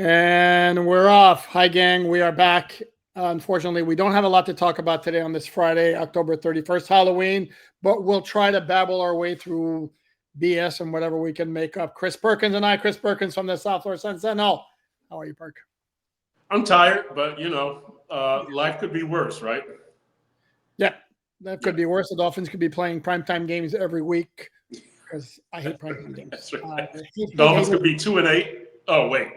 And we're off. Hi, gang. We are back. Unfortunately, we don't have a lot to talk about today on this Friday, October 31st, Halloween, but we'll try to babble our way through BS and whatever we can make up. Chris Perkins and I, Chris Perkins from the South Florida Sun Sentinel. How are you, Perk? I'm tired, but, life could be worse, right? Yeah, that could be worse. The Dolphins could be playing primetime games every week because I hate primetime games. That's right. Dolphins could be 2-8. Oh, wait.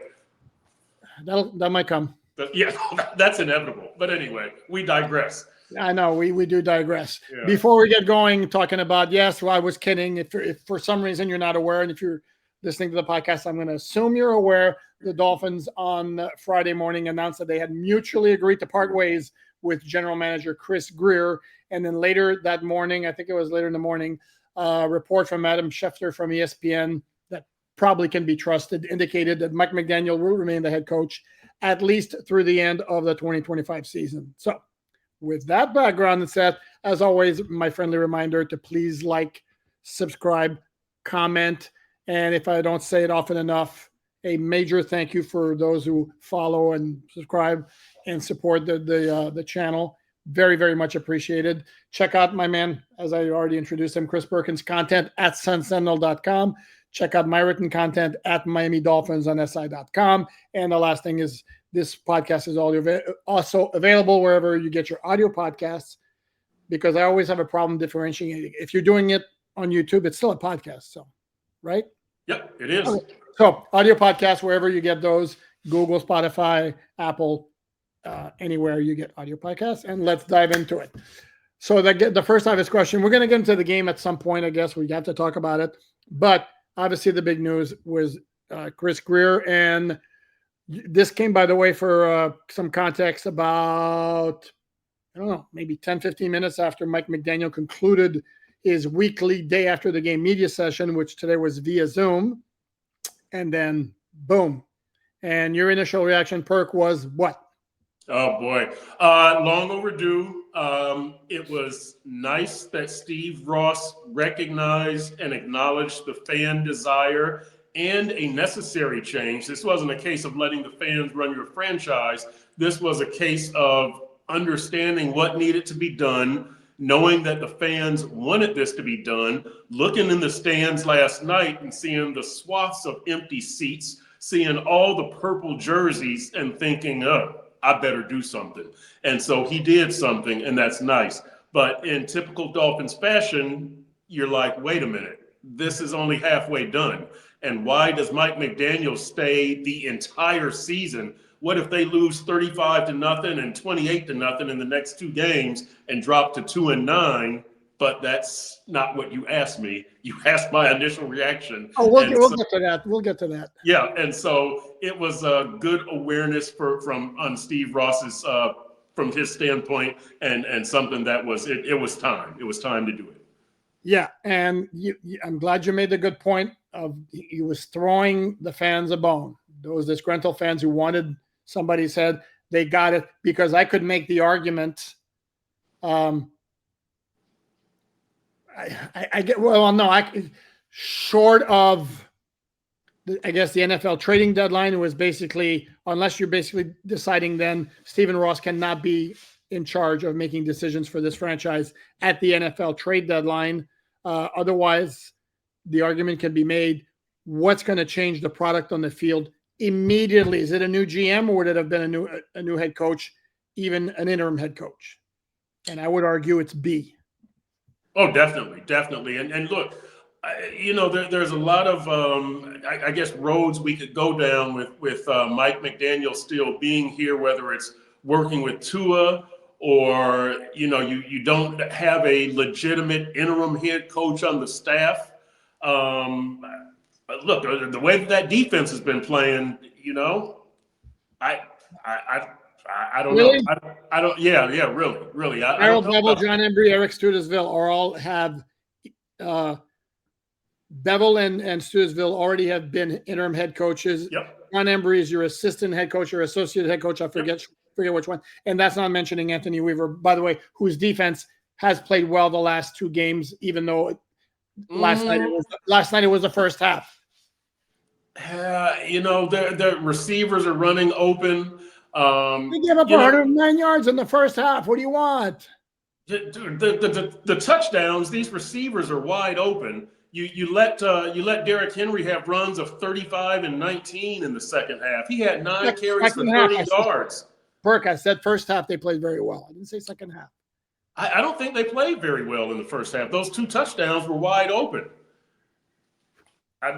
That might come. Yeah, that's inevitable. But anyway, we digress. I know we do digress. Yeah. Before we get going, talking about, yes, well, I was kidding. If for some reason you're not aware, and if you're listening to the podcast, I'm going to assume you're aware. The Dolphins on Friday morning announced that they had mutually agreed to part ways with general manager Chris Grier. And then later that morning, I think it was later in the morning, a report from Adam Schefter from ESPN that probably can be trusted indicated that Mike McDaniel will remain the head coach at least through the end of the 2025 season. So with that background set, as always, my friendly reminder to please like, subscribe, comment, and if I don't say it often enough, a major thank you for those who follow and subscribe and support the channel. Very, very much appreciated. Check out my man, as I already introduced him, Chris Perkins' content at sunsentinel.com. Check out my written content at Miami Dolphins on SI.com. And the last thing is this podcast is also available wherever you get your audio podcasts, because I always have a problem differentiating. If you're doing it on YouTube, it's still a podcast. So, right? Yep, it is. Okay. So audio podcasts, wherever you get those, Google, Spotify, Apple, anywhere you get audio podcasts. And let's dive into it. So the first obvious question, we're going to get into the game at some point, I guess. We have to talk about it. But obviously the big news was Chris Grier. And this came, by the way, for some context, about, I don't know, maybe 10, 15 minutes after Mike McDaniel concluded his weekly day after the game media session, which today was via Zoom. And then, boom. And your initial reaction, Perk, was what? Oh, boy. Long overdue. It was nice that Steve Ross recognized and acknowledged the fan desire and a necessary change. This wasn't a case of letting the fans run your franchise. This was a case of understanding what needed to be done, knowing that the fans wanted this to be done, looking in the stands last night and seeing the swaths of empty seats, seeing all the purple jerseys and thinking, oh, I better do something. And so he did something, and that's nice. But in typical Dolphins fashion, you're like, wait a minute, this is only halfway done. And why does Mike McDaniel stay the entire season? What if they lose 35-0 and 28-0 in the next two games and drop to 2-9? But that's not what you asked me. You asked my initial reaction. Oh, we'll get to that. We'll get to that. Yeah, and so it was a good awareness from Steve Ross's from his standpoint, and something that was it was time. It was time to do it. Yeah, and I'm glad you made the good point of he was throwing the fans a bone. Those disgruntled fans who wanted somebody said they got it, because I could make the argument. I get, well, no, short of, I guess, the NFL trading deadline was basically, unless you're basically deciding then Stephen Ross cannot be in charge of making decisions for this franchise at the NFL trade deadline. Otherwise, the argument can be made, what's going to change the product on the field immediately? Is it a new GM, or would it have been a new head coach, even an interim head coach? And I would argue it's B. Oh, definitely. And look, there's a lot of, I guess, roads we could go down with Mike McDaniel still being here, whether it's working with Tua or, you don't have a legitimate interim head coach on the staff. Look, the way that defense has been playing, I don't really? know. I don't. Yeah. Really. Harold Bevel, John Embry, Eric Studesville all have Bevel and Studesville already have been interim head coaches. Yep. John Embry is your assistant head coach or associate head coach. I forget which one. And that's not mentioning Anthony Weaver, by the way, whose defense has played well the last two games, even though last night it was the first half. their receivers are running open. They gave up You know, 109 yards in the first half. What do you want? dude, the touchdowns, these receivers are wide open. You let Derrick Henry have runs of 35 and 19 in the second half. He had 9 carries for Second half, 30 yards. Burke, I said first half they played very well. I didn't say second half. I don't think they played very well in the first half. Those 2 touchdowns were wide open. I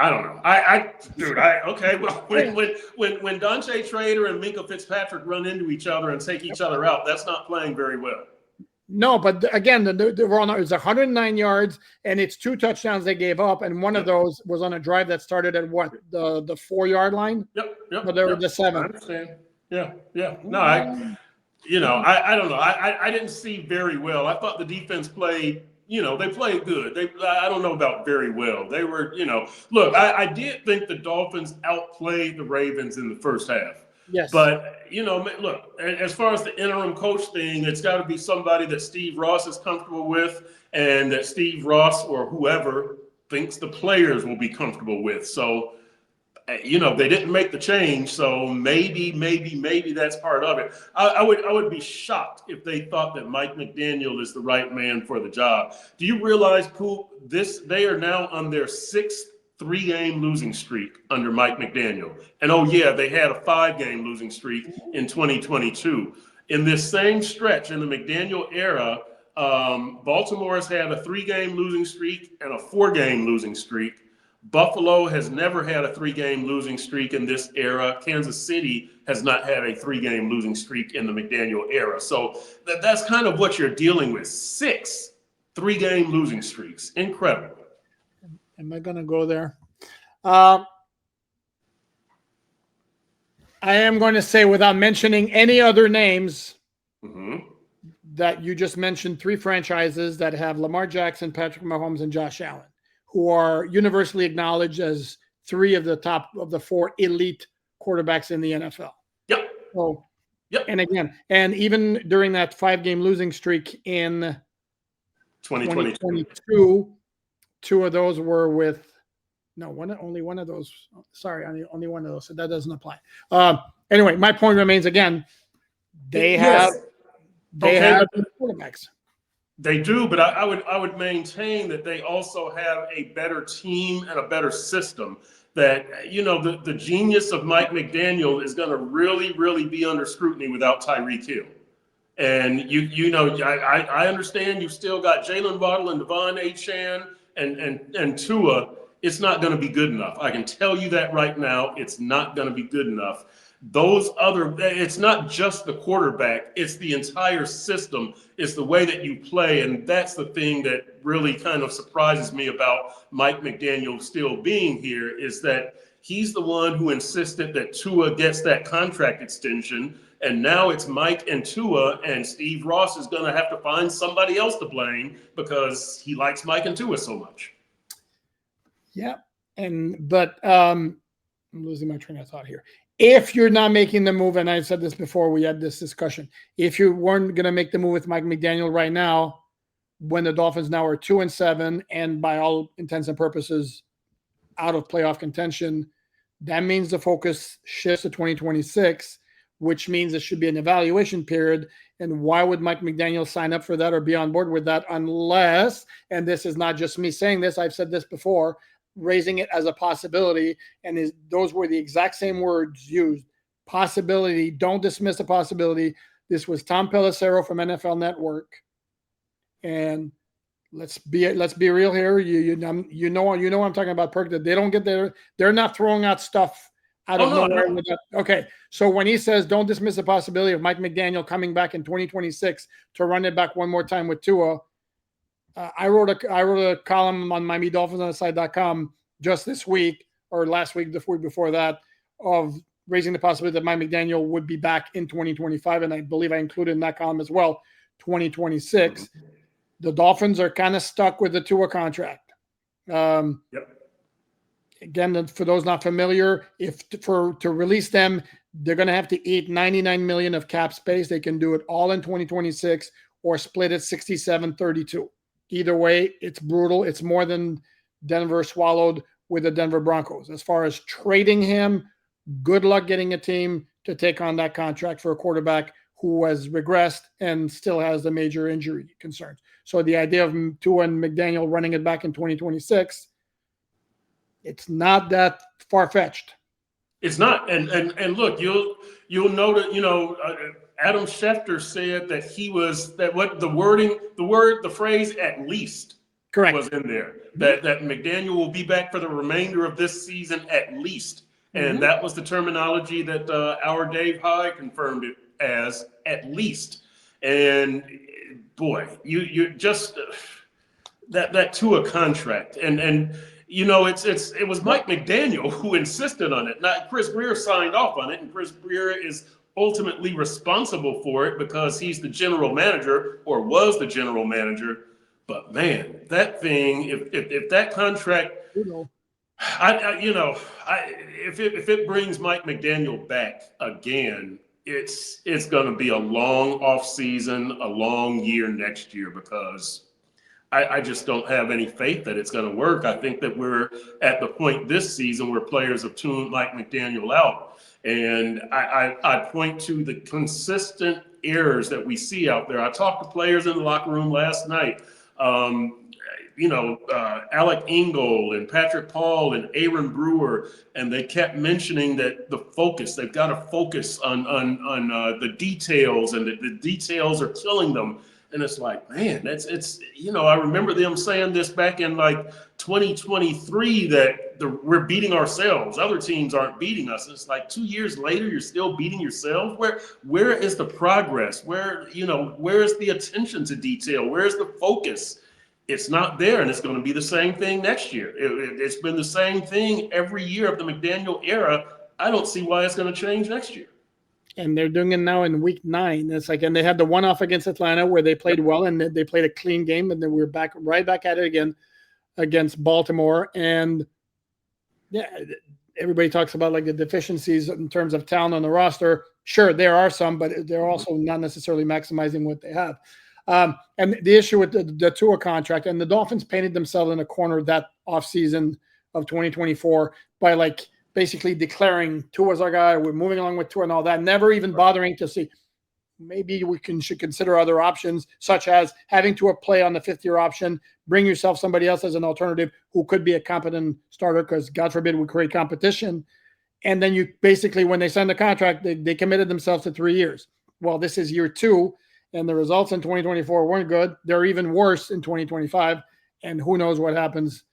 don't know. Okay. Well, when Dante Trader and Minka Fitzpatrick run into each other and take each other out, that's not playing very well. No, but again, it was 109 yards, and it's 2 touchdowns they gave up, and one of those was on a drive that started at what, the 4-yard line? Yep. But they were the 7. I understand. Yeah. No, I don't know. I didn't see very well. I thought the defense played. They played good. I don't know about very well. They were. Look, I did think the Dolphins outplayed the Ravens in the first half. Yes. But, look, as far as the interim coach thing, it's got to be somebody that Steve Ross is comfortable with and that Steve Ross or whoever thinks the players will be comfortable with. So, they didn't make the change. So maybe that's part of it. I would be shocked if they thought that Mike McDaniel is the right man for the job. Do you realize, Poop, they are now on their 6th 3-game losing streak under Mike McDaniel. And they had a 5-game losing streak in 2022. In this same stretch in the McDaniel era, Baltimore has had a 3-game losing streak and a 4-game losing streak. Buffalo has never had a 3-game losing streak in this era. Kansas City has not had a 3-game losing streak in the McDaniel era. So that's kind of what you're dealing with. 6 3-game losing streaks. Incredible. Am I going to go there? I am going to say, without mentioning any other names, that you just mentioned 3 franchises that have Lamar Jackson, Patrick Mahomes, and Josh Allen, who are universally acknowledged as 3 of the top of the 4 elite quarterbacks in the NFL. Yep. So, and even during that 5-game losing streak in 2022, 2 of those were with only one of those. Sorry, only one of those. So that doesn't apply. Anyway, my point remains again. They have quarterbacks. They do, but I would maintain that they also have a better team and a better system. That the genius of Mike McDaniel is going to really, really be under scrutiny without Tyreek Hill. And I understand you've still got Jalen Waddle and Devon Achane and Tua. It's not going to be good enough. I can tell you that right now. It's not going to be good enough. It's not just the quarterback. It's the entire system. It's the way that you play. And that's the thing that really kind of surprises me about Mike McDaniel still being here, is that he's the one who insisted that Tua gets that contract extension. And now it's Mike and Tua, and Steve Ross is going to have to find somebody else to blame because he likes Mike and Tua so much. Yeah. But I'm losing my train of thought here. If you're not making the move, and I said this before we had this discussion, if you weren't going to make the move with Mike McDaniel right now, when the Dolphins now are 2-7 and by all intents and purposes out of playoff contention, that means the focus shifts to 2026, which means it should be an evaluation period. And why would Mike McDaniel sign up for that or be on board with that unless, and this is not just me saying this, I've said this before, raising it as a possibility, and those were the exact same words used. Possibility. Don't dismiss a possibility. This was Tom Pelissero from NFL Network, and let's be real here. You know what I'm talking about, Perk. That they don't get there. They're not throwing out stuff out of nowhere. No. Okay, so when he says don't dismiss the possibility of Mike McDaniel coming back in 2026 to run it back one more time with Tua. I wrote a column on MiamiDolphinsOnTheSide.com just this week or last week, the week before that, of raising the possibility that Mike McDaniel would be back in 2025, and I believe I included in that column as well 2026. The Dolphins are kind of stuck with the Tua contract. Again, for those not familiar, to release them, they're going to have to eat $99 million of cap space. They can do it all in 2026 or split it 67-32. Either way, it's brutal. It's more than Denver swallowed with the Denver Broncos. As far as trading him, good luck getting a team to take on that contract for a quarterback who has regressed and still has the major injury concerns. So the idea of Tua and McDaniel running it back in 2026, it's not that far-fetched. It's not. And look, you'll know that, Adam Schefter said that the phrase "at least" Correct. was in there. That McDaniel will be back for the remainder of this season at least, and that was the terminology that our Dave High confirmed it as at least. And boy, you just that Tua contract and it was Mike McDaniel who insisted on it, not Chris Grier signed off on it, and Chris Grier is ultimately responsible for it because he's the general manager or was the general manager. But man, that thing, if that contract, if it brings Mike McDaniel back again, it's going to be a long off season, a long year next year, because I just don't have any faith that it's going to work. I think that we're at the point this season where players have tuned Mike McDaniel out. And I point to the consistent errors that we see out there. I talked to players in the locker room last night. Alec Ingold and Patrick Paul and Aaron Brewer, and they kept mentioning that they've got to focus on the details, and the details are killing them. And it's like, man, I remember them saying this back in like 2023 that we're beating ourselves. Other teams aren't beating us. And it's like 2 years later, you're still beating yourself. Where is the progress? Where is the attention to detail? Where's the focus? It's not there, and it's going to be the same thing next year. It's been the same thing every year of the McDaniel era. I don't see why it's going to change next year. And they're doing it now in week 9. It's like, and they had the one-off against Atlanta where they played well and they played a clean game, and then we're right back at it again against Baltimore. And yeah, everybody talks about like the deficiencies in terms of talent on the roster. Sure, there are some, but they're also not necessarily maximizing what they have. And the issue with the Tua contract, and the Dolphins painted themselves in a corner that offseason of 2024 by like basically declaring Tua's our guy, we're moving along with Tua and all that, never even bothering to see maybe should consider other options, such as having Tua play on the 5th-year option, bring yourself somebody else as an alternative who could be a competent starter, because God forbid we create competition. And then you basically, when they signed the contract, they committed themselves to 3 years. Well, this is year 2, and the results in 2024 weren't good. They're even worse in 2025, and who knows what happens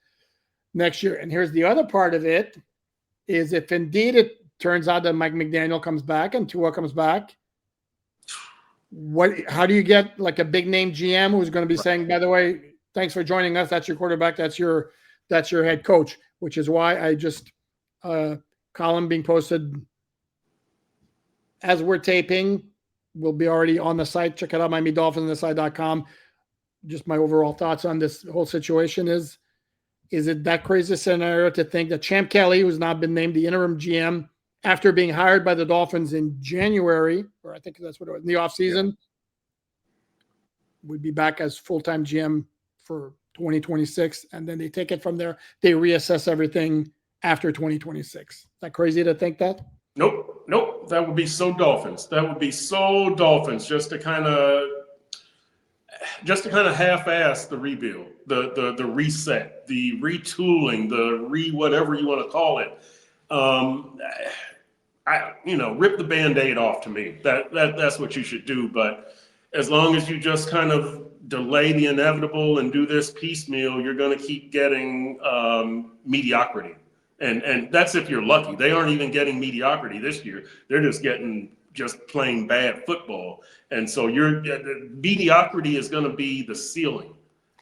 next year. And here's the other part of it, is if indeed it turns out that Mike McDaniel comes back and Tua comes back, how do you get like a big name GM who's going to be saying, by the way, thanks for joining us, that's your quarterback, that's your head coach, which is why I just column being posted as we're taping will be already on the site. Check it out, MiamiDolphinsInside.com. Just my overall thoughts on this whole situation is it that crazy scenario to think that Champ Kelly, who's now been named the interim GM after being hired by the Dolphins in January, or I think that's what it was, in the offseason, would be back as full-time GM for 2026, and then they take it from there. They reassess everything after 2026. Is that crazy to think that? Nope. That would be so Dolphins. Just to kind of half-ass the rebuild, the reset, the retooling, the whatever you want to call it. Rip the Band-Aid off to me. That's what you should do. But as long as you just kind of delay the inevitable and do this piecemeal, you're going to keep getting mediocrity. And that's if you're lucky. They aren't even getting mediocrity this year. They're just getting playing bad football. And so mediocrity is going to be the ceiling.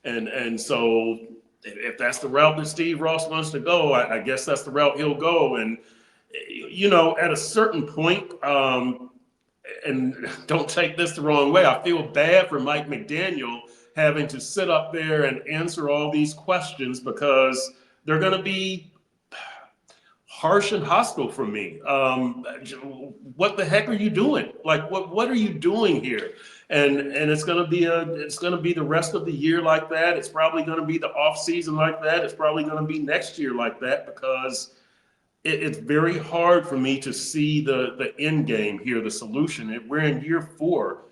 And so if that's the route that Steve Ross wants to go, I guess that's the route he'll go. And, at a certain point, and don't take this the wrong way, I feel bad for Mike McDaniel having to sit up there and answer all these questions, because they're going to be harsh and hostile from me. What the heck are you doing? Like, what are you doing here? and it's going to be the rest of the year like that. It's probably going to be the off season like that. It's probably going to be next year like that, because it's very hard for me to see the end game here, the solution. We're in year 4,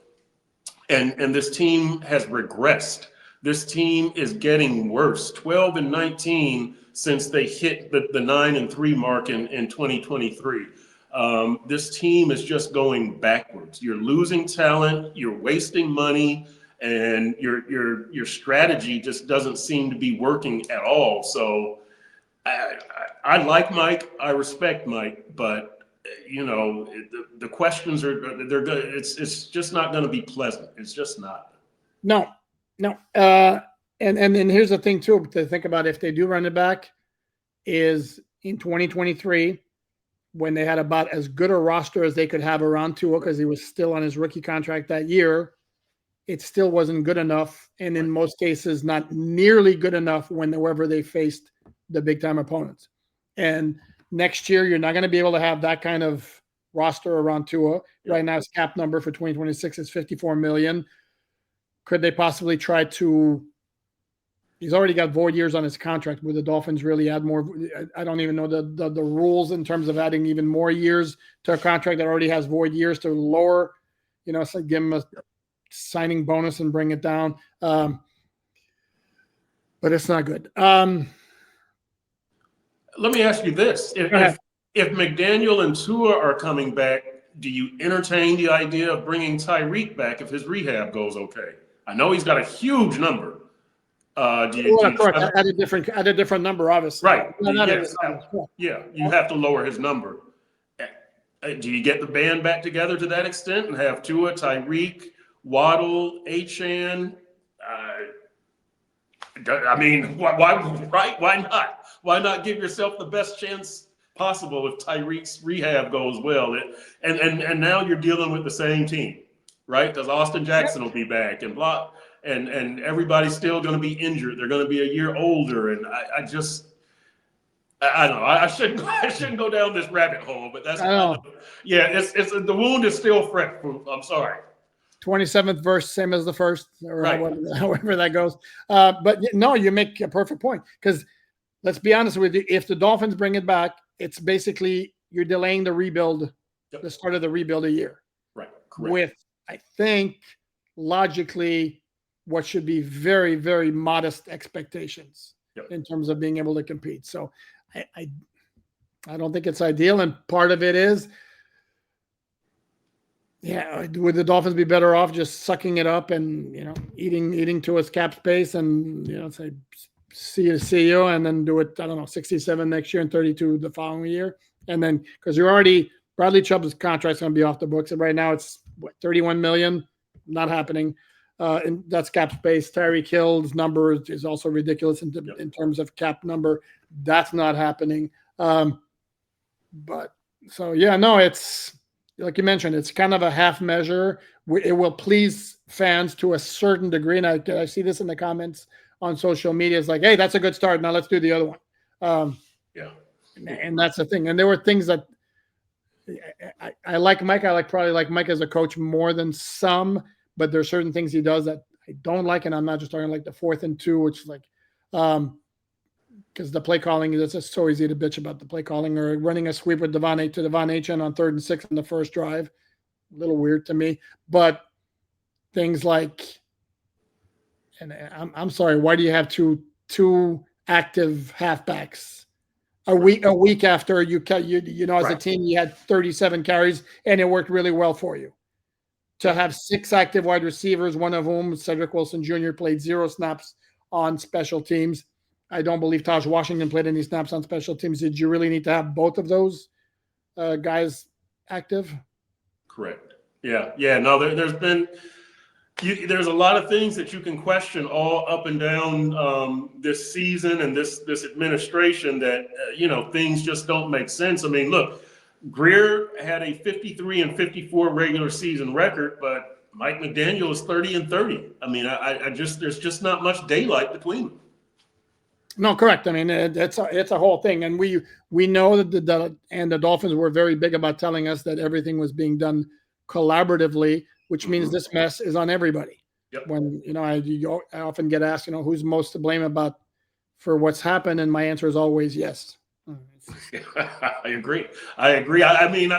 and this team has regressed. This team is getting worse. 12-19 since they hit the 9-3 mark in 2023. This team is just going backwards. You're losing talent, you're wasting money, and your strategy just doesn't seem to be working at all. So I like Mike, I respect Mike, but the questions they're good. It's just not going to be pleasant. It's just not. No. And then here's the thing too to think about. If they do run it back, is in 2023, when they had about as good a roster as they could have around Tua, because he was still on his rookie contract that year, it still wasn't good enough, and in most cases not nearly good enough whenever they faced the big time opponents. And next year you're not going to be able to have that kind of roster around Tua. Right now his cap number for 2026 is $54 million. Could they possibly try to? He's already got void years on his contract. Would the Dolphins really add more? I don't even know the rules in terms of adding even more years to a contract that already has void years to lower, so give him a signing bonus and bring it down. But it's not good. Let me ask you this: if McDaniel and Tua are coming back, do you entertain the idea of bringing Tyreek back if his rehab goes okay? I know he's got a huge number. At a different number, obviously. Right. You have to lower his number. Do you get the band back together to that extent and have Tua, Tyreek, Waddle, Achane? Why not? Why not give yourself the best chance possible if Tyreek's rehab goes well? And now you're dealing with the same team, right? Because Austin Jackson will be back and blah. And everybody's still going to be injured. They're going to be a year older, and I don't know. I shouldn't go down this rabbit hole, but that's it's the wound is still fresh. I'm sorry. 27th verse, same as the first, or right. however that goes. But no, you make a perfect point, because let's be honest with you. If the Dolphins bring it back, it's basically you're delaying the rebuild, the start of the rebuild a year. Right. Correct. With, I think, logically, what should be very, very modest expectations in terms of being able to compete. So I don't think it's ideal. And part of it is, would the Dolphins be better off just sucking it up and, eating to its cap space and, say, see you, and then do it, 67 next year and 32 the following year. And then, because Bradley Chubb's contract's going to be off the books. And right now it's $31 million, not happening. And that's cap space. Tyreek Hill's number is also ridiculous in terms of cap number. That's not happening. But so, it's like you mentioned, it's kind of a half measure. It will please fans to a certain degree. And I see this in the comments on social media. It's like, hey, that's a good start. Now let's do the other one. And that's the thing. And there were things that I like Mike. Probably like Mike as a coach more than some. But there's certain things he does that I don't like, and I'm not just talking like the 4th and 2, which is like, because the play calling, it's just so easy to bitch about the play calling, or running a sweep with Devon Achane on 3rd and 6 in the first drive. A little weird to me. But things like, and I'm sorry, why do you have two active halfbacks a week after you as a team you had 37 carries and it worked really well for you? To have 6 active wide receivers, one of whom, Cedric Wilson Jr., played 0 snaps on special teams. I don't believe Taj Washington played any snaps on special teams. Did you really need to have both of those guys active? Correct. Yeah. No, there's a lot of things that you can question all up and down this season and this administration that, things just don't make sense. I mean, look, Grier had a 53-54 regular season record, but Mike McDaniel is 30-30. I mean, there's just not much daylight between them. No, correct. I mean, it's a whole thing, and we know that the Dolphins were very big about telling us that everything was being done collaboratively. which means this mess is on everybody. Yep. When, I often get asked, who's most to blame for what's happened. And my answer is always yes. I agree. I mean,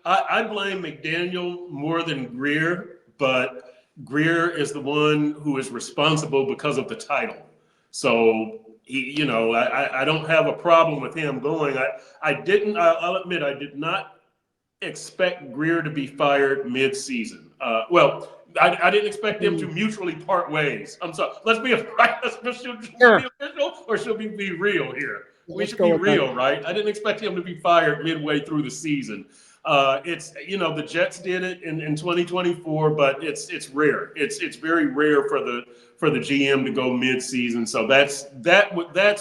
I blame McDaniel more than Greer, but Greer is the one who is responsible because of the title. So I don't have a problem with him going. I'll admit, I did not expect Greer to be fired mid-season. I didn't expect them to mutually part ways. I'm sorry. Should we be official or should we be real here? We should be real, right? I didn't expect him to be fired midway through the season. It's the Jets did it in 2024, but it's rare. It's very rare for the GM to go mid-season. So that's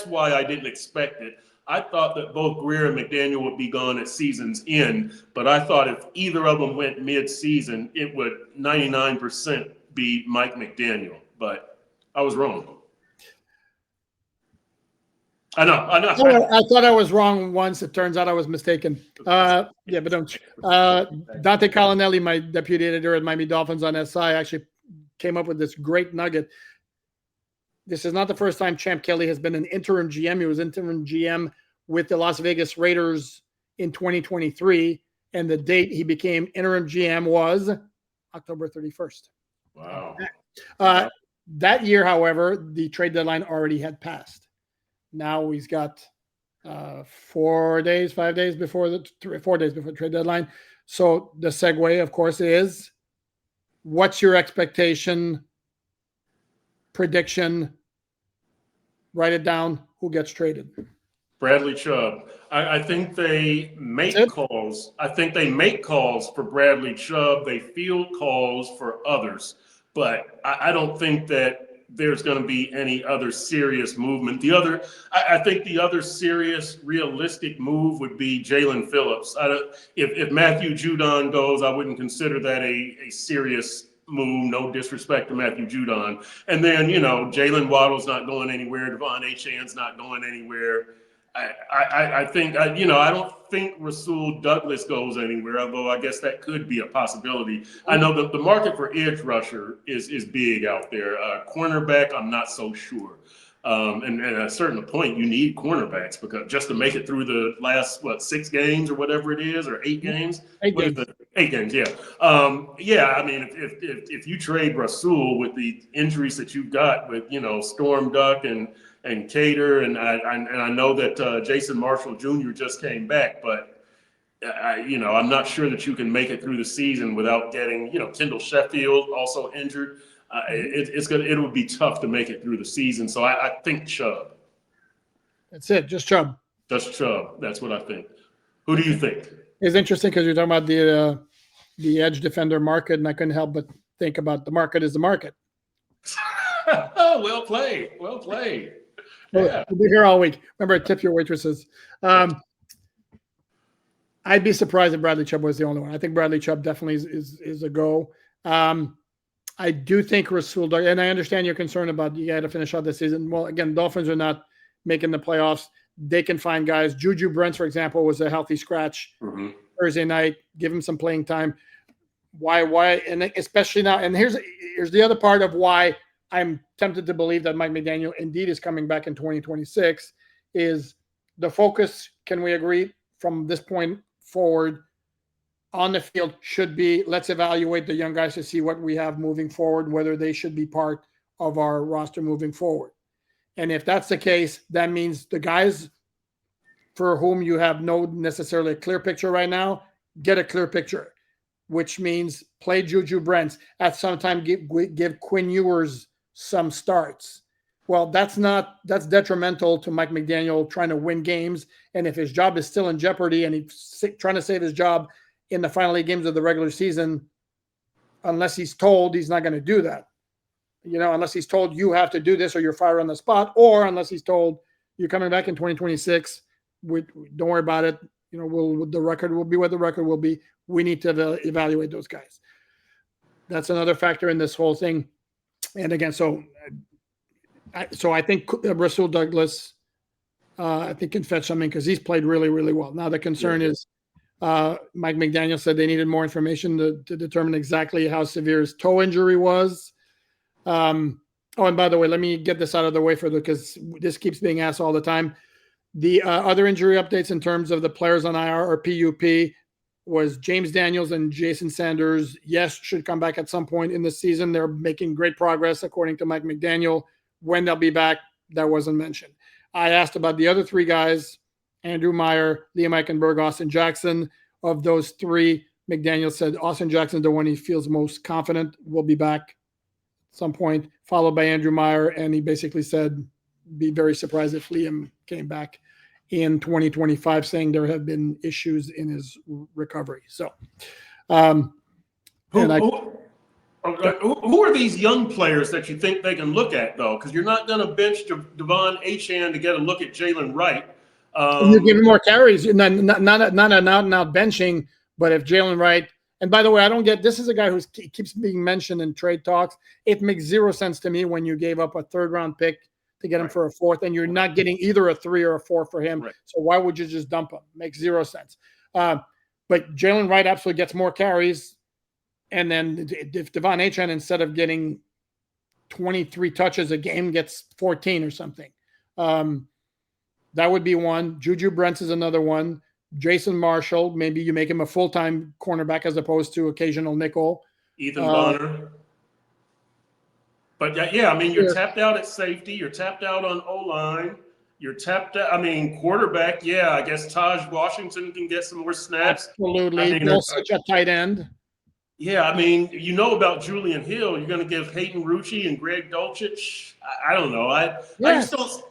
why I didn't expect it. I thought that both Greer and McDaniel would be gone at season's end, but I thought if either of them went mid-season, it would 99% be Mike McDaniel. But I was wrong. I know. I thought I was wrong once. It turns out I was mistaken. But don't. Dante Colonelli, my deputy editor at Miami Dolphins on SI, actually came up with this great nugget. This is not the first time Champ Kelly has been an interim GM. He was interim GM with the Las Vegas Raiders in 2023, and the date he became interim GM was October 31st. Wow. That year, however, the trade deadline already had passed. Now he's got 4 days, 5 days before 4 days before the trade deadline. So the segue, of course, is what's your expectation, prediction? Write it down. Who gets traded? Bradley Chubb. I think they make calls. I think they make calls for Bradley Chubb. They field calls for others, but I don't think that there's going to be any other serious movement. I think the other serious, realistic move would be Jalen Phillips. If Matthew Judon goes, I wouldn't consider that a serious move. No disrespect to Matthew Judon. And then, Jalen Waddle's not going anywhere. Devon Achane's not going anywhere. I don't think Rasul Douglas goes anywhere, although I guess that could be a possibility. I know that the market for edge rusher is big out there. Cornerback, I'm not so sure. And at a certain point, you need cornerbacks because just to make it through the last 6 games or whatever it is, or 8 games. 8 games. 8 games, yeah. I mean, if you trade Rasul with the injuries that you've got with Storm Duck and Cater, and I know that Jason Marshall Jr. just came back, but I'm not sure that you can make it through the season without getting Kendall Sheffield also injured. It would be tough to make it through the season. So I think Chubb. That's it, just Chubb. Just Chubb. That's what I think. Who do you think? It's interesting because you're talking about the edge defender market, and I couldn't help but think about the market is the market. Oh, well played. Well played. Yeah. We'll be here all week. Remember, tip your waitresses. I'd be surprised if Bradley Chubb was the only one. I think Bradley Chubb definitely is a go. I do think Rasul, and I understand your concern about you got to finish out the season. Well, again, Dolphins are not making the playoffs. They can find guys. Juju Brents, for example, was a healthy scratch Thursday night. Give him some playing time. Why? And especially now. And here's the other part of why I'm tempted to believe that Mike McDaniel indeed is coming back in 2026 is the focus, can we agree, from this point forward on the field should be let's evaluate the young guys to see what we have moving forward, whether they should be part of our roster moving forward. And if that's the case, that means the guys for whom you have no necessarily a clear picture right now, get a clear picture, which means play Juju Brents. At some time, give Quinn Ewers some starts. Well, that's detrimental to Mike McDaniel trying to win games. And if his job is still in jeopardy and he's trying to save his job in the final 8 games of the regular season, unless he's told he's not going to do that, unless he's told you have to do this or you're fired on the spot, or unless he's told you're coming back in 2026, don't worry about it. The record will be what the record will be. We need to evaluate those guys. That's another factor in this whole thing. And again, so I think Rasul Douglas, I think can fetch something because he's played really, really well. Now the concern is Mike McDaniel said they needed more information to determine exactly how severe his toe injury was. Oh, and by the way, let me get this out of the way because this keeps being asked all the time. The other injury updates in terms of the players on IR or PUP was James Daniels and Jason Sanders. Yes, should come back at some point in the season. They're making great progress, according to Mike McDaniel. When they'll be back, that wasn't mentioned. I asked about the other three guys, Andrew Meyer, Liam Eichenberg, Austin Jackson. Of those three, McDaniel said Austin Jackson, the one he feels most confident, will be back at some point, followed by Andrew Meyer. And he basically said, be very surprised if Liam came back in 2025, saying there have been issues in his recovery. So, who are these young players that you think they can look at, though? Because you're not going to bench Devon Achane to get a look at Jalen Wright. You're giving more carries, not an out benching, but if Jalen Wright, and by the way, I don't get, this is a guy who keeps being mentioned in trade talks. It makes zero sense to me when you gave up a 3rd-round pick to get him for a 4th, and you're not getting either a 3 or a 4 for him. Right. So why would you just dump him? Makes zero sense. But Jalen Wright absolutely gets more carries. And then if Devon Achane, instead of getting 23 touches a game, gets 14 or something, that would be one. Juju Brents is another one. Jason Marshall, maybe you make him a full-time cornerback as opposed to occasional nickel. Ethan Bonner. But yeah, I mean, you're tapped out at safety. You're tapped out on O-line. You're tapped out. I mean, quarterback, yeah, I guess Taj Washington can get some more snaps. Absolutely. I mean, such a tight end. Yeah, I mean, you know about Julian Hill. You're going to give Hayden Rucci and Greg Dulcich. I don't know. I just don't.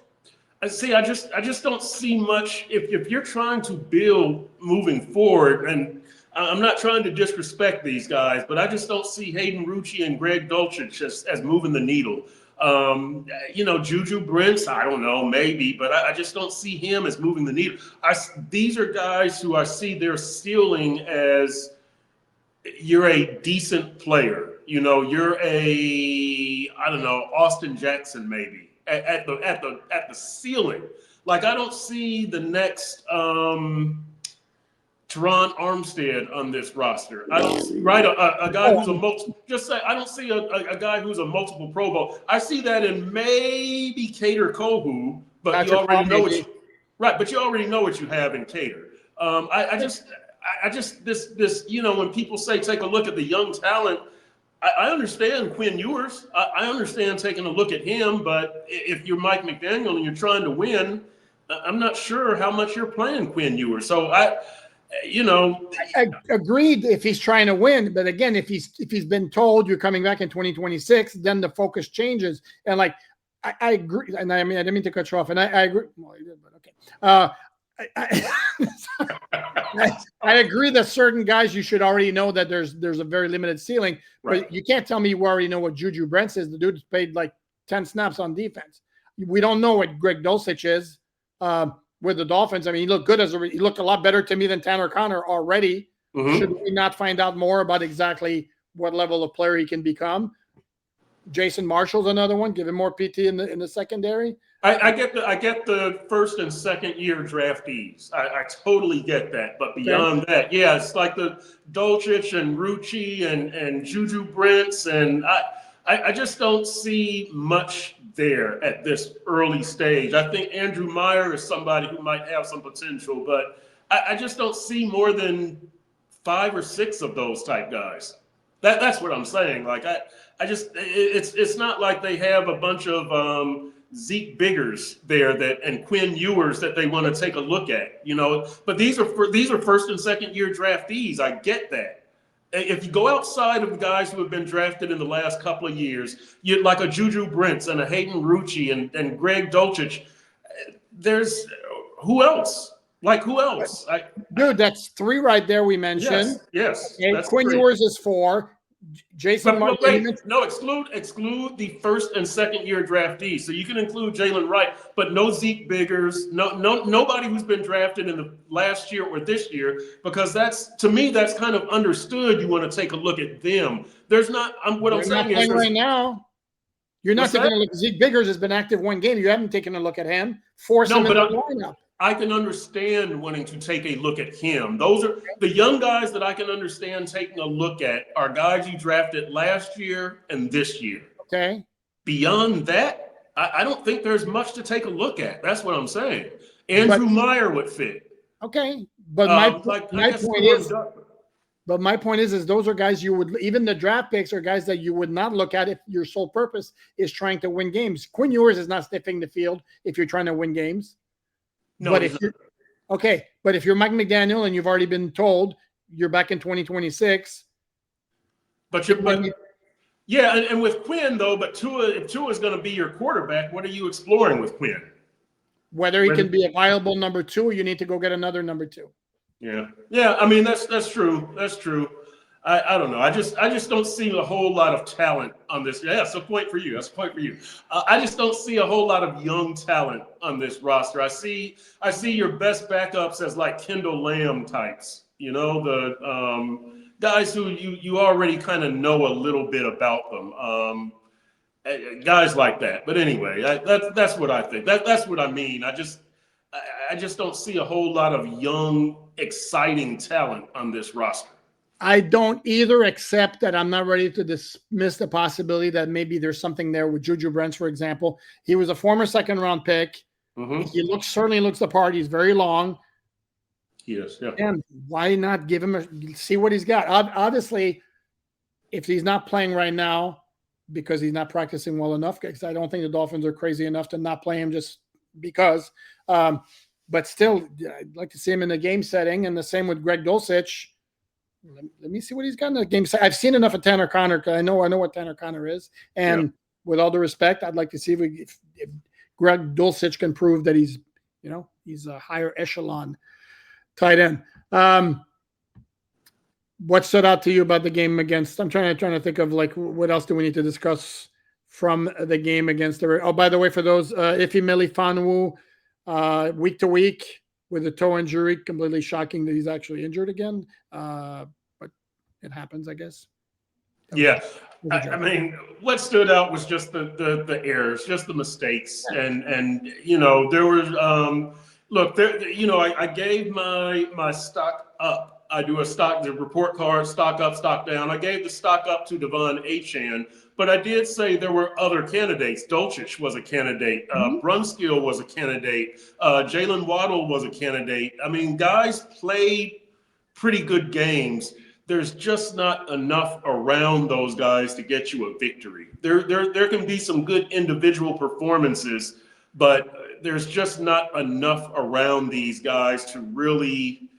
I just don't see much. If you're trying to build moving forward, and I'm not trying to disrespect these guys, but I just don't see Hayden Rucci and Greg Dulcich as moving the needle. Juju Brents, I don't know, maybe, but I just don't see him as moving the needle. These are guys who I see their ceiling as you're a decent player. You know, you're Austin Jackson maybe. At the ceiling, like I don't see the next Teron Armstead on this roster. I don't see, a guy who's I don't see a guy who's a multiple Pro Bowl. I see that in maybe Cater Kohu, but you already know but you already know what you have in Cater. I just when people say take a look at the young talent. I understand Quinn Ewers. I understand taking a look at him, but if you're Mike McDaniel and you're trying to win, I'm not sure how much you're playing Quinn Ewers. So I agreed if he's trying to win, but again, if he's been told you're coming back in 2026, then the focus changes. And like I agree, and I mean I didn't mean to cut you off, and I agree. Well, you did, but okay. I agree that certain guys you should already know that there's a very limited ceiling, but you can't tell me you already know what Juju Brents is. The dude's played like 10 snaps on defense. We don't know what Greg Dulcich is with the Dolphins. I mean, he looked good he looked a lot better to me than Tanner Conner already. Mm-hmm. Should we not find out more about exactly what level of player he can become? Jason Marshall's another one. Give him more PT in the secondary. I get the 1st and 2nd year draftees. I totally get that. But beyond that, yeah, it's like the Dulcich and Rucci and Juju Brents, and I just don't see much there at this early stage. I think Andrew Meyer is somebody who might have some potential, but I just don't see more than 5 or 6 of those type guys. That's what I'm saying. Like it's not like they have a bunch of Zeke Biggers there and Quinn Ewers that they want to take a look at, but these are 1st and 2nd year draftees. I get that. If you go outside of the guys who have been drafted in the last couple of years, you're like a Juju Brents and a Hayden Rucci and Greg Dulcich. There's who else? Like who else? Dude, that's 3 right there we mentioned. Yes. And Quinn Ewers is 4. Jason Martin. No, exclude the 1st and 2nd year draftees. So you can include Jalen Wright, but no Zeke Biggers, nobody who's been drafted in the last year or this year, because to me that's kind of understood. You want to take a look at them. There's not. What I'm saying is right now. You're not taking a look. Zeke Biggers has been active 1 game. You haven't taken a look at him. Force him in the lineup. I can understand wanting to take a look at him. Those are the young guys that I can understand taking a look at are guys you drafted last year and this year. Okay. Beyond that, I don't think there's much to take a look at. That's what I'm saying. Andrew Meyer would fit. Okay. But my point is, but my point is those are guys you would, even the draft picks are guys that you would not look at if your sole purpose is trying to win games. Quinn Ewers is not sniffing the field if you're trying to win games. No, but if you're okay, but if you're Mike McDaniel and you've already been told you're back in 2026, yeah, and with Quinn though, but if Tua is going to be your quarterback, what are you exploring with Quinn? Whether he can be a viable number 2, or you need to go get another number 2. Yeah. I mean, that's true. That's true. I don't know. I just don't see a whole lot of talent on this. Yeah, that's a point for you. That's a point for you. I just don't see a whole lot of young talent on this roster. I see your best backups as like Kendall Lamb types. You know, the guys who you already kind of know a little bit about them. Guys like that. But anyway, that's what I think. That's what I mean. I just don't see a whole lot of young, exciting talent on this roster. I don't either, except that I'm not ready to dismiss the possibility that maybe there's something there with Juju Brents, for example. He was a former second-round pick. Mm-hmm. He certainly looks the part. He's very long. He is, yeah. And why not give him see what he's got? Obviously, if he's not playing right now because he's not practicing well enough, because I don't think the Dolphins are crazy enough to not play him just because. But still, I'd like to see him in a game setting, and the same with Greg Dulcich. Let me see what he's got in the game. I've seen enough of Tanner Conner because I know what Tanner Conner is. And with all due respect, I'd like to see if Greg Dulcich can prove that he's a higher echelon tight end. What stood out to you about the game against? I'm trying to think of like what else do we need to discuss from the game against the. Oh, by the way, for those Ife Melifonwu, week to week with a toe injury, completely shocking that he's actually injured again. But it happens, I guess. Yeah. I mean, what stood out was just the errors, just the mistakes. And there was, I gave my stock up. I do the report card, stock up, stock down. I gave the stock up to Devon Achane, but I did say there were other candidates. Dulcich was a candidate. Brunskill was a candidate. Jalen Waddle was a candidate. I mean, guys played pretty good games. There's just not enough around those guys to get you a victory. There can be some good individual performances, but there's just not enough around these guys to really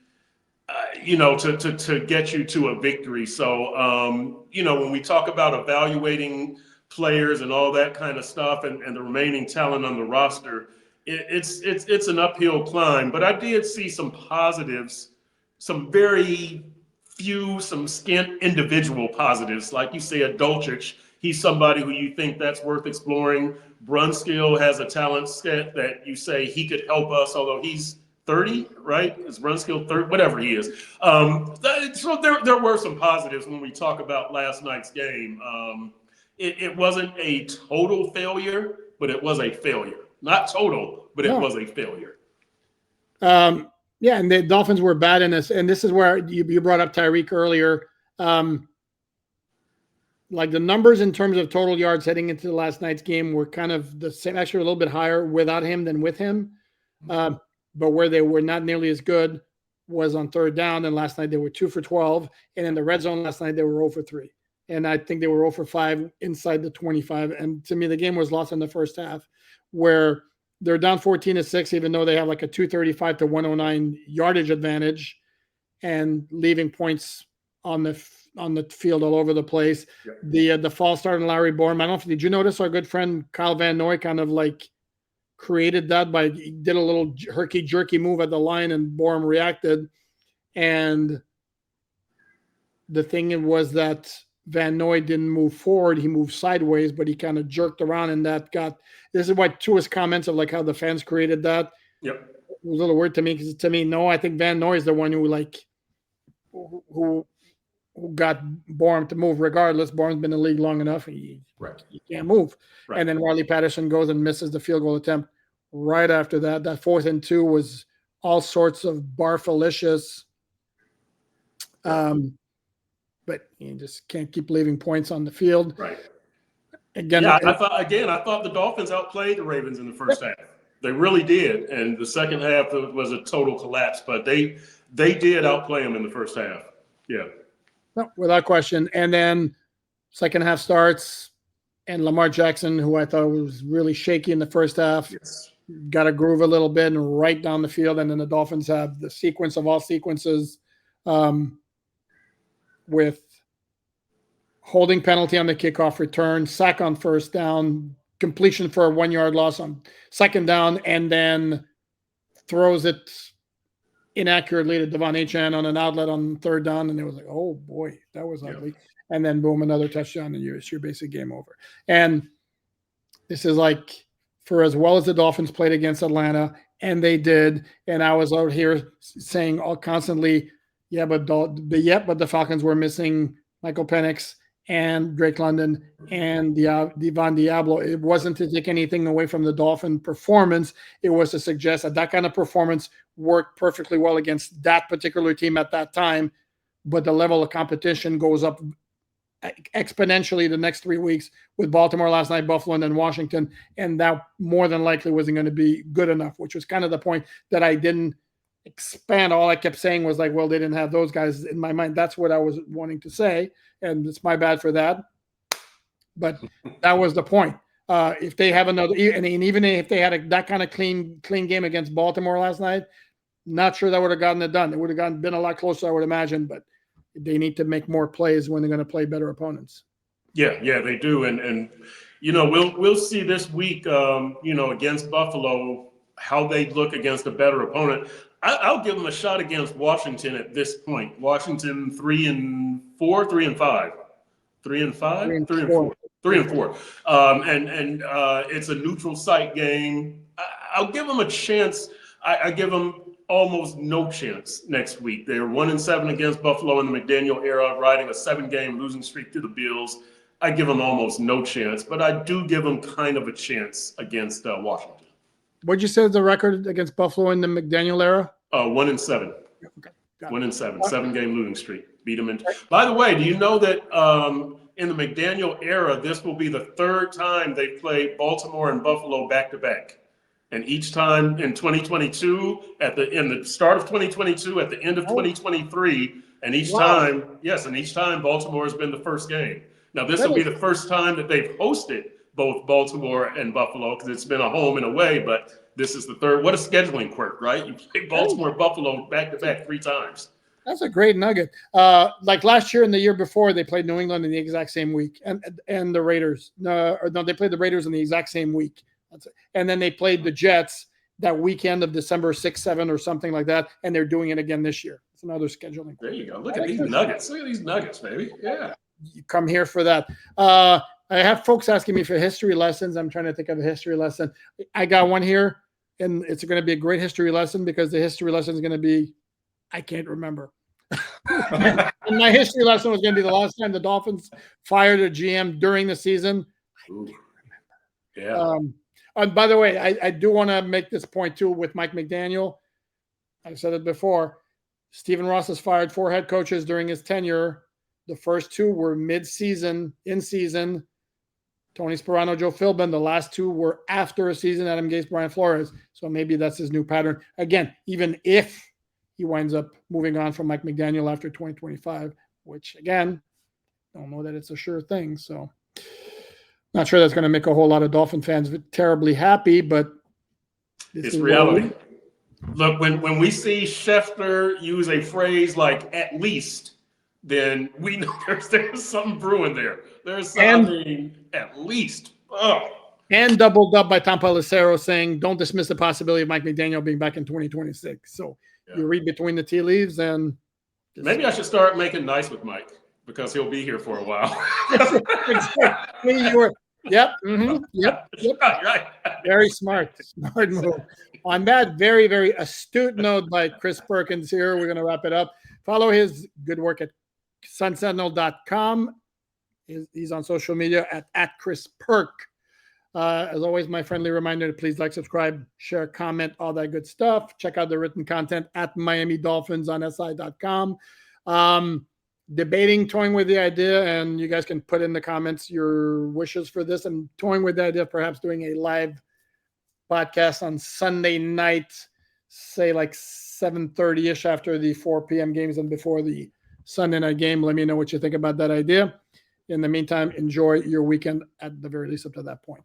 to get you to a victory. So, when we talk about evaluating players and all that kind of stuff and the remaining talent on the roster, it's an uphill climb. But I did see some positives, some very few, some scant individual positives. Like you say, Dulcich, he's somebody who you think that's worth exploring. Brunskill has a talent set that you say he could help us, although he's 30, right? Is Brunskill 30? Whatever he is. So there were some positives when we talk about last night's game. It wasn't a total failure, but it was a failure. Not total, but it was a failure. Yeah, and the Dolphins were bad in this. And this is where you brought up Tyreek earlier. Like the numbers in terms of total yards heading into the last night's game were kind of the same, actually a little bit higher without him than with him. But where they were not nearly as good was on third down. And last night they were 2 for 12. And in the red zone last night, they were 0 for 3. And I think they were 0 for 5 inside the 25. And to me, the game was lost in the first half where they're down 14-6, even though they have like a 235 to 109 yardage advantage and leaving points on the field all over the place. Yep. The false start on Larry Borom. I don't know did you notice our good friend Kyle Van Noy kind of like created that he did a little herky jerky move at the line and Borom reacted. And the thing was that Van Noy didn't move forward. He moved sideways, but he kind of jerked around and this is why Tua's comments of like how the fans created that. Yep. It was a little weird to me because to me, no, I think Van Noy is the one who got Borom to move regardless. Borom's been in the league long enough. He can't move. Right. And then Riley Patterson goes and misses the field goal attempt right after that. That 4th and 2 was all sorts of barfalicious. But you just can't keep leaving points on the field. Right. Again, yeah, I thought the Dolphins outplayed the Ravens in the first half. They really did, and the second half was a total collapse. But they did outplay them in the first half. Yeah, no, without question. And then second half starts, and Lamar Jackson, who I thought was really shaky in the first half, got a groove a little bit and right down the field. And then the Dolphins have the sequence of all sequences, with holding penalty on the kickoff return, sack on first down, completion for a 1 yard loss on second down, and then throws it inaccurately to Devon Achane on an outlet on third down. And it was like, oh boy, that was ugly. And then boom, another touchdown, and it's your basic game over. And this is like, for as well as the Dolphins played against Atlanta, and they did, and I was out here saying constantly, but the Falcons were missing Michael Penix and Drake London and Devon Diablo. It wasn't to take anything away from the Dolphin performance. It was to suggest that kind of performance worked perfectly well against that particular team at that time, but the level of competition goes up exponentially the next 3 weeks with Baltimore last night, Buffalo, and then Washington, and that more than likely wasn't going to be good enough, which was kind of the point that I didn't expand. All I kept saying was like, well, they didn't have those guys in my mind. That's what I was wanting to say, and it's my bad for that. But that was the point. If they have another, and even if they had that kind of clean game against Baltimore last night, not sure that would have gotten it done. It would have been a lot closer, I would imagine, but they need to make more plays when they're going to play better opponents. Yeah, they do. And we'll see this week, against Buffalo, how they look against a better opponent. I'll give them a shot against Washington at this point. Washington 3-4, 3-5, 3-5, 3-4, 3-4. And it's a neutral site game. I'll give them a chance. I give them almost no chance next week. They're 1-7 against Buffalo in the McDaniel era, riding a 7-game losing streak to the Bills. I give them almost no chance, but I do give them kind of a chance against Washington. What'd you say is the record against Buffalo in the McDaniel era? 1-7. Okay. 1-7, 7-game losing streak. Beat them in. By the way, do you know that in the McDaniel era, this will be the third time they played Baltimore and Buffalo back to back? And each time in 2022, in the start of 2022, at the end of 2023, and each time Baltimore has been the first game. Now, this will be the first time that they've hosted both Baltimore and Buffalo, because it's been a home and away, but this is the third. What a scheduling quirk, right? You play Baltimore and Buffalo back-to-back 3 times. That's a great nugget. Like last year and the year before, they played New England in the exact same week, and the Raiders. They played the Raiders in the exact same week. And then they played the Jets that weekend of December 6th, 7th, or something like that, and they're doing it again this year. It's another scheduling. There you go. Look at these nuggets. Look at these nuggets, baby. Yeah. You come here for that. I have folks asking me for history lessons. I'm trying to think of a history lesson. I got one here, and it's going to be a great history lesson because the history lesson is going to be, I can't remember. And my history lesson was going to be the last time the Dolphins fired a GM during the season. I can't remember. Yeah. And by the way, I do want to make this point too with Mike McDaniel. I've said it before. Stephen Ross has fired 4 head coaches during his tenure. The first 2 were mid-season, in-season. Tony Sperano, Joe Philbin. The last 2 were after a season, Adam Gase, Brian Flores. So maybe that's his new pattern. Again, even if he winds up moving on from Mike McDaniel after 2025, which, again, don't know that it's a sure thing. So not sure that's going to make a whole lot of Dolphin fans terribly happy, but it's reality. Look, when we see Schefter use a phrase like "at least," then we know there's something brewing there. There's something at least. Oh. And doubled up by Tom Pelissero saying, don't dismiss the possibility of Mike McDaniel being back in 2026. So you read between the tea leaves, and maybe I should start making nice with Mike because he'll be here for a while. Yep. Mm-hmm, yep. Right. Very smart move. On that very, very astute note by Chris Perkins here, we're going to wrap it up. Follow his good work at sunsentinel.com. He's on social media at Chris Perk. As always, my friendly reminder to please like, subscribe, share, comment, all that good stuff. Check out the written content at Miami Dolphins on SI.com. Debating, toying with the idea, and you guys can put in the comments your wishes for this. And toying with the idea of perhaps doing a live podcast on Sunday night, say like 7:30-ish after the 4 p.m. games and before the Sunday night game. Let me know what you think about that idea. In the meantime, enjoy your weekend at the very least up to that point.